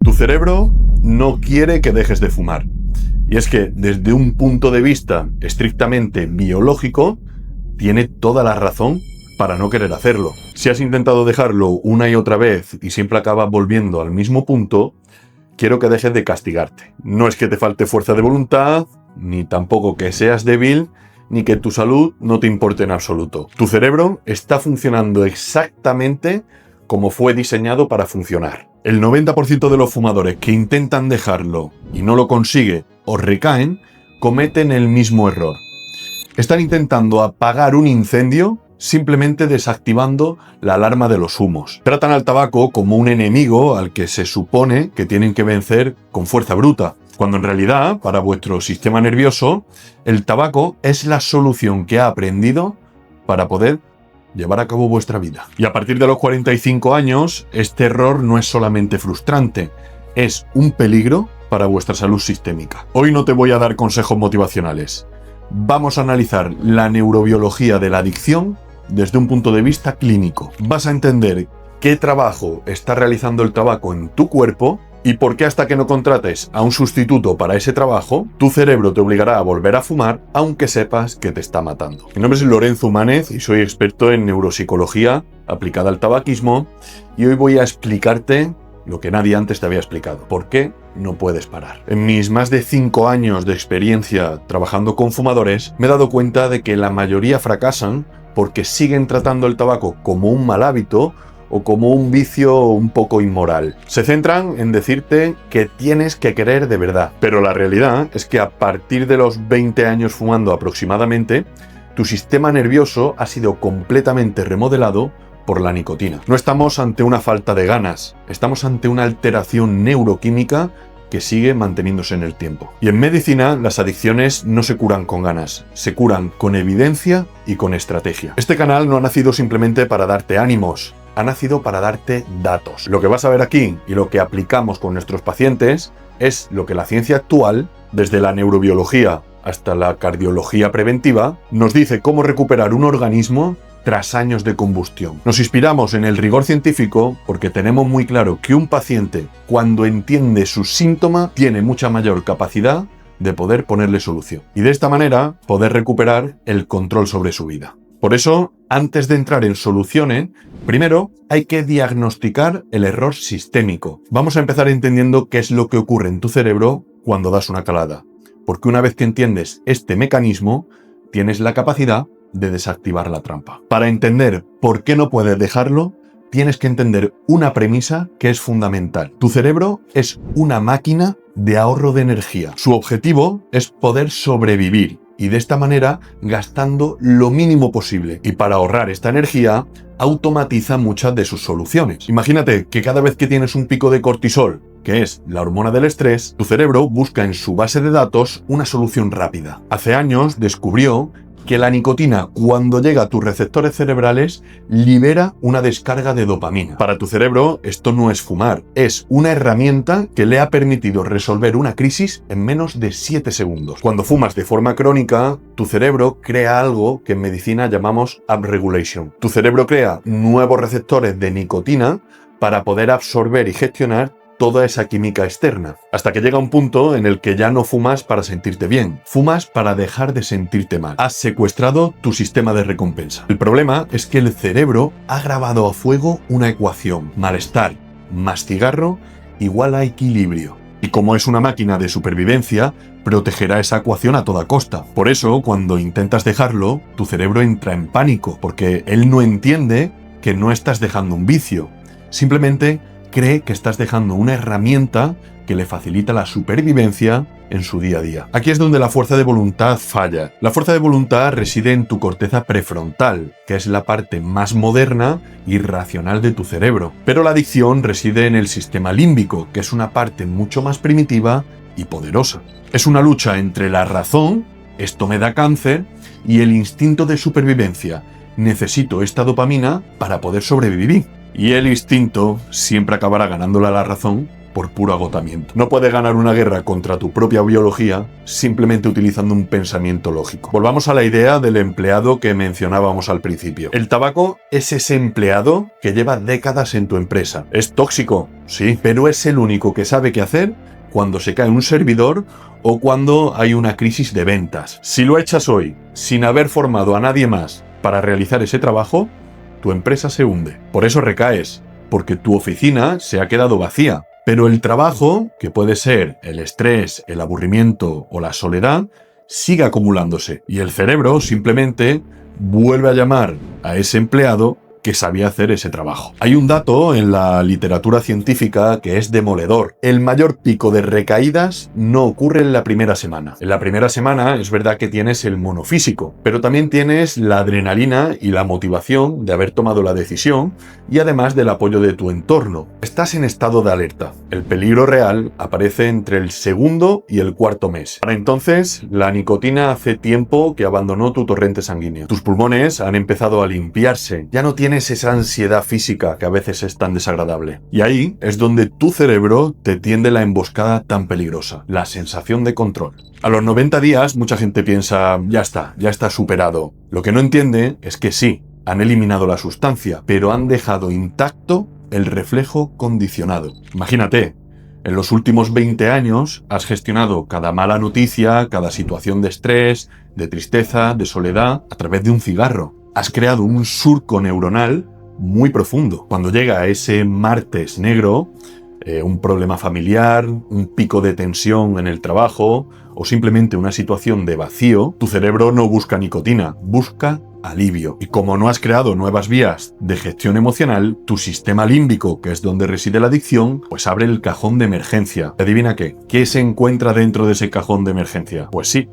Tu cerebro no quiere que dejes de fumar. Y es que, desde un punto de vista estrictamente biológico, tiene toda la razón para no querer hacerlo. Si has intentado dejarlo una y otra vez y siempre acabas volviendo al mismo punto, quiero que dejes de castigarte. No es que te falte fuerza de voluntad, ni tampoco que seas débil, ni que tu salud no te importe en absoluto. Tu cerebro está funcionando exactamente como fue diseñado para funcionar. El 90% de los fumadores que intentan dejarlo y no lo consiguen o recaen, cometen el mismo error. Están intentando apagar un incendio simplemente desactivando la alarma de los humos. Tratan al tabaco como un enemigo al que se supone que tienen que vencer con fuerza bruta, cuando en realidad, para vuestro sistema nervioso, el tabaco es la solución que ha aprendido para poder llevar a cabo vuestra vida. Y a partir de los 45 años, este error no es solamente frustrante, es un peligro para vuestra salud sistémica. Hoy no te voy a dar consejos motivacionales. Vamos a analizar la neurobiología de la adicción desde un punto de vista clínico. Vas a entender qué trabajo está realizando el tabaco en tu cuerpo y por qué hasta que no contrates a un sustituto para ese trabajo, tu cerebro te obligará a volver a fumar aunque sepas que te está matando. Mi nombre es Lorenzo Humánez y soy experto en neuropsicología aplicada al tabaquismo y hoy voy a explicarte lo que nadie antes te había explicado. ¿Por qué no puedes parar? En mis más de 5 años de experiencia trabajando con fumadores, me he dado cuenta de que la mayoría fracasan porque siguen tratando el tabaco como un mal hábito o como un vicio un poco inmoral. Se centran en decirte que tienes que querer de verdad, pero la realidad es que a partir de los 20 años fumando aproximadamente, tu sistema nervioso ha sido completamente remodelado por la nicotina. No estamos ante una falta de ganas, estamos ante una alteración neuroquímica que sigue manteniéndose en el tiempo. Y en medicina, las adicciones no se curan con ganas, se curan con evidencia y con estrategia. Este canal no ha nacido simplemente para darte ánimos, ha nacido para darte datos. Lo que vas a ver aquí y lo que aplicamos con nuestros pacientes es lo que la ciencia actual, desde la neurobiología hasta la cardiología preventiva, nos dice cómo recuperar un organismo tras años de combustión. Nos inspiramos en el rigor científico porque tenemos muy claro que un paciente, cuando entiende su síntoma, tiene mucha mayor capacidad de poder ponerle solución. Y de esta manera, poder recuperar el control sobre su vida. Por eso, antes de entrar en soluciones, primero hay que diagnosticar el error sistémico. Vamos a empezar entendiendo qué es lo que ocurre en tu cerebro cuando das una calada. Porque una vez que entiendes este mecanismo, tienes la capacidad de desactivar la trampa. Para entender por qué no puedes dejarlo, tienes que entender una premisa que es fundamental. Tu cerebro es una máquina de ahorro de energía. Su objetivo es poder sobrevivir y de esta manera gastando lo mínimo posible. Y para ahorrar esta energía, automatiza muchas de sus soluciones. Imagínate que cada vez que tienes un pico de cortisol, que es la hormona del estrés, tu cerebro busca en su base de datos una solución rápida. Hace años descubrió que la nicotina, cuando llega a tus receptores cerebrales, libera una descarga de dopamina. Para tu cerebro, esto no es fumar, es una herramienta que le ha permitido resolver una crisis en menos de 7 segundos. Cuando fumas de forma crónica, tu cerebro crea algo que en medicina llamamos upregulation. Tu cerebro crea nuevos receptores de nicotina para poder absorber y gestionar toda esa química externa, hasta que llega un punto en el que ya no fumas para sentirte bien, fumas para dejar de sentirte mal. Has secuestrado tu sistema de recompensa. El problema es que el cerebro ha grabado a fuego una ecuación: malestar más cigarro igual a equilibrio. Y como es una máquina de supervivencia, protegerá esa ecuación a toda costa. Por eso, cuando intentas dejarlo, tu cerebro entra en pánico, porque él no entiende que no estás dejando un vicio, simplemente cree que estás dejando una herramienta que le facilita la supervivencia en su día a día. Aquí es donde la fuerza de voluntad falla. La fuerza de voluntad reside en tu corteza prefrontal, que es la parte más moderna y racional de tu cerebro. Pero la adicción reside en el sistema límbico, que es una parte mucho más primitiva y poderosa. Es una lucha entre la razón, esto me da cáncer, y el instinto de supervivencia. Necesito esta dopamina para poder sobrevivir. Y el instinto siempre acabará ganándole a la razón por puro agotamiento. No puedes ganar una guerra contra tu propia biología simplemente utilizando un pensamiento lógico. Volvamos a la idea del empleado que mencionábamos al principio. El tabaco es ese empleado que lleva décadas en tu empresa. ¿Es tóxico? Sí, pero es el único que sabe qué hacer cuando se cae un servidor o cuando hay una crisis de ventas. Si lo echas hoy sin haber formado a nadie más para realizar ese trabajo, tu empresa se hunde. Por eso recaes, porque tu oficina se ha quedado vacía. Pero el trabajo, que puede ser el estrés, el aburrimiento o la soledad, sigue acumulándose. Y el cerebro simplemente vuelve a llamar a ese empleado que sabía hacer ese trabajo. Hay un dato en la literatura científica que es demoledor. El mayor pico de recaídas no ocurre en la primera semana. En la primera semana es verdad que tienes el monofísico, pero también tienes la adrenalina y la motivación de haber tomado la decisión y además del apoyo de tu entorno. Estás en estado de alerta. El peligro real aparece entre el segundo y el cuarto mes. Para entonces, la nicotina hace tiempo que abandonó tu torrente sanguíneo. Tus pulmones han empezado a limpiarse. Ya no tienes esa ansiedad física que a veces es tan desagradable. Y ahí es donde tu cerebro te tiende la emboscada tan peligrosa, la sensación de control. A los 90 días mucha gente piensa, ya está superado. Lo que no entiende es que sí, han eliminado la sustancia, pero han dejado intacto el reflejo condicionado. Imagínate, en los últimos 20 años has gestionado cada mala noticia, cada situación de estrés, de tristeza, de soledad, a través de un cigarro. Has creado un surco neuronal muy profundo. Cuando llega ese martes negro, un problema familiar, un pico de tensión en el trabajo o simplemente una situación de vacío, tu cerebro no busca nicotina, busca alivio. Y como no has creado nuevas vías de gestión emocional, tu sistema límbico, que es donde reside la adicción, pues abre el cajón de emergencia. ¿Adivina qué? ¿Qué se encuentra dentro de ese cajón de emergencia? Pues sí,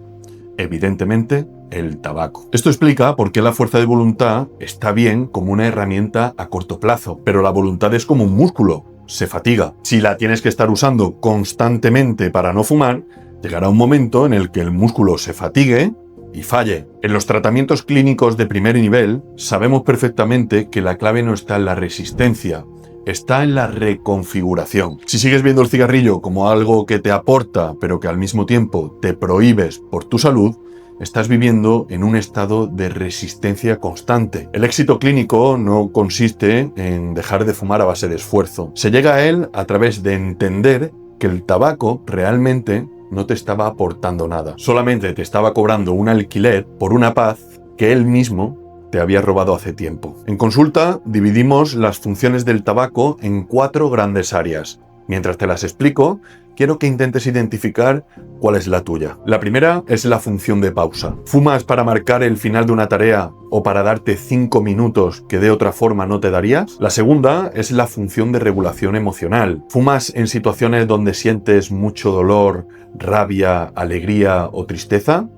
evidentemente, el tabaco. Esto explica por qué la fuerza de voluntad está bien como una herramienta a corto plazo, pero la voluntad es como un músculo, se fatiga. Si la tienes que estar usando constantemente para no fumar, llegará un momento en el que el músculo se fatigue y falle. En los tratamientos clínicos de primer nivel, sabemos perfectamente que la clave no está en la resistencia, está en la reconfiguración. Si sigues viendo el cigarrillo como algo que te aporta, pero que al mismo tiempo te prohíbes por tu salud, estás viviendo en un estado de resistencia constante. El éxito clínico no consiste en dejar de fumar a base de esfuerzo. Se llega a él a través de entender que el tabaco realmente no te estaba aportando nada. Solamente te estaba cobrando un alquiler por una paz que él mismo te había robado hace tiempo. En consulta dividimos las funciones del tabaco en 4 grandes áreas. Mientras te las explico, quiero que intentes identificar cuál es la tuya. La primera es la función de pausa. ¿Fumas para marcar el final de una tarea o para darte 5 minutos que de otra forma no te darías? La segunda es la función de regulación emocional. ¿Fumas en situaciones donde sientes mucho dolor, rabia, alegría o tristeza?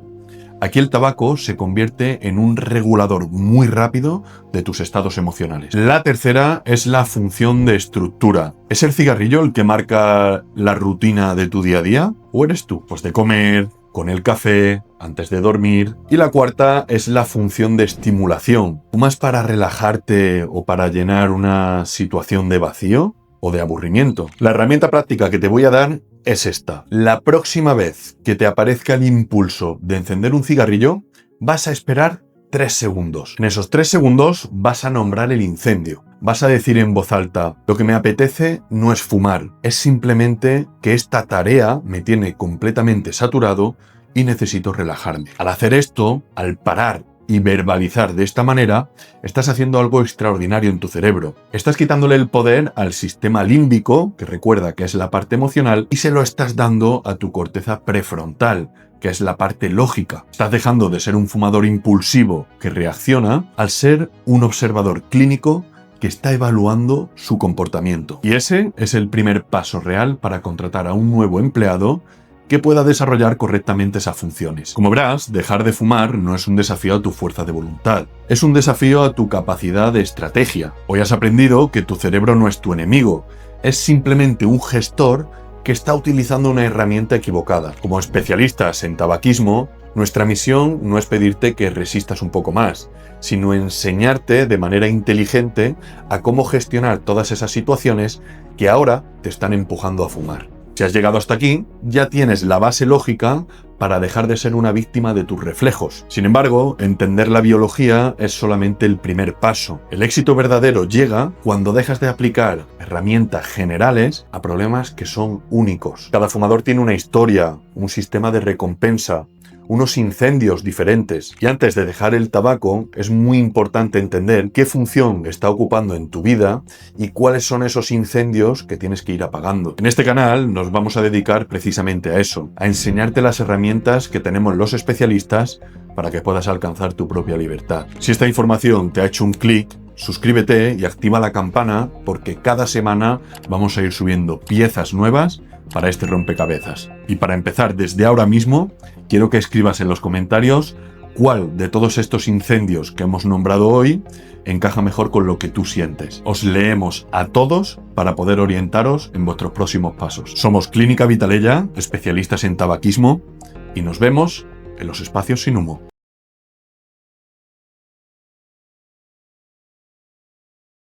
Aquí el tabaco se convierte en un regulador muy rápido de tus estados emocionales. La tercera es la función de estructura. ¿Es el cigarrillo el que marca la rutina de tu día a día? ¿O eres tú? Pues de comer, con el café, antes de dormir. Y la cuarta es la función de estimulación. ¿Fumas para relajarte o para llenar una situación de vacío o de aburrimiento? La herramienta práctica que te voy a dar es esta. La próxima vez que te aparezca el impulso de encender un cigarrillo, vas a esperar 3 segundos. En esos 3 segundos vas a nombrar el incendio. Vas a decir en voz alta, lo que me apetece no es fumar, es simplemente que esta tarea me tiene completamente saturado y necesito relajarme. Al hacer esto, al parar y verbalizar de esta manera, estás haciendo algo extraordinario en tu cerebro. Estás quitándole el poder al sistema límbico, que recuerda que es la parte emocional, y se lo estás dando a tu corteza prefrontal, que es la parte lógica. Estás dejando de ser un fumador impulsivo que reacciona al ser un observador clínico que está evaluando su comportamiento. Y ese es el primer paso real para contratar a un nuevo empleado que pueda desarrollar correctamente esas funciones. Como verás, dejar de fumar no es un desafío a tu fuerza de voluntad, es un desafío a tu capacidad de estrategia. Hoy has aprendido que tu cerebro no es tu enemigo, es simplemente un gestor que está utilizando una herramienta equivocada. Como especialistas en tabaquismo, nuestra misión no es pedirte que resistas un poco más, sino enseñarte de manera inteligente a cómo gestionar todas esas situaciones que ahora te están empujando a fumar. Si has llegado hasta aquí, ya tienes la base lógica para dejar de ser una víctima de tus reflejos. Sin embargo, entender la biología es solamente el primer paso. El éxito verdadero llega cuando dejas de aplicar herramientas generales a problemas que son únicos. Cada fumador tiene una historia, un sistema de recompensa, unos incendios diferentes. Y antes de dejar el tabaco, es muy importante entender qué función está ocupando en tu vida y cuáles son esos incendios que tienes que ir apagando. En este canal nos vamos a dedicar precisamente a eso, a enseñarte las herramientas que tenemos los especialistas para que puedas alcanzar tu propia libertad. Si esta información te ha hecho un clic, suscríbete y activa la campana porque cada semana vamos a ir subiendo piezas nuevas para este rompecabezas. Y para empezar desde ahora mismo, quiero que escribas en los comentarios cuál de todos estos incendios que hemos nombrado hoy encaja mejor con lo que tú sientes. Os leemos a todos para poder orientaros en vuestros próximos pasos. Somos Clínica Vitalella, especialistas en tabaquismo, y nos vemos en los espacios sin humo.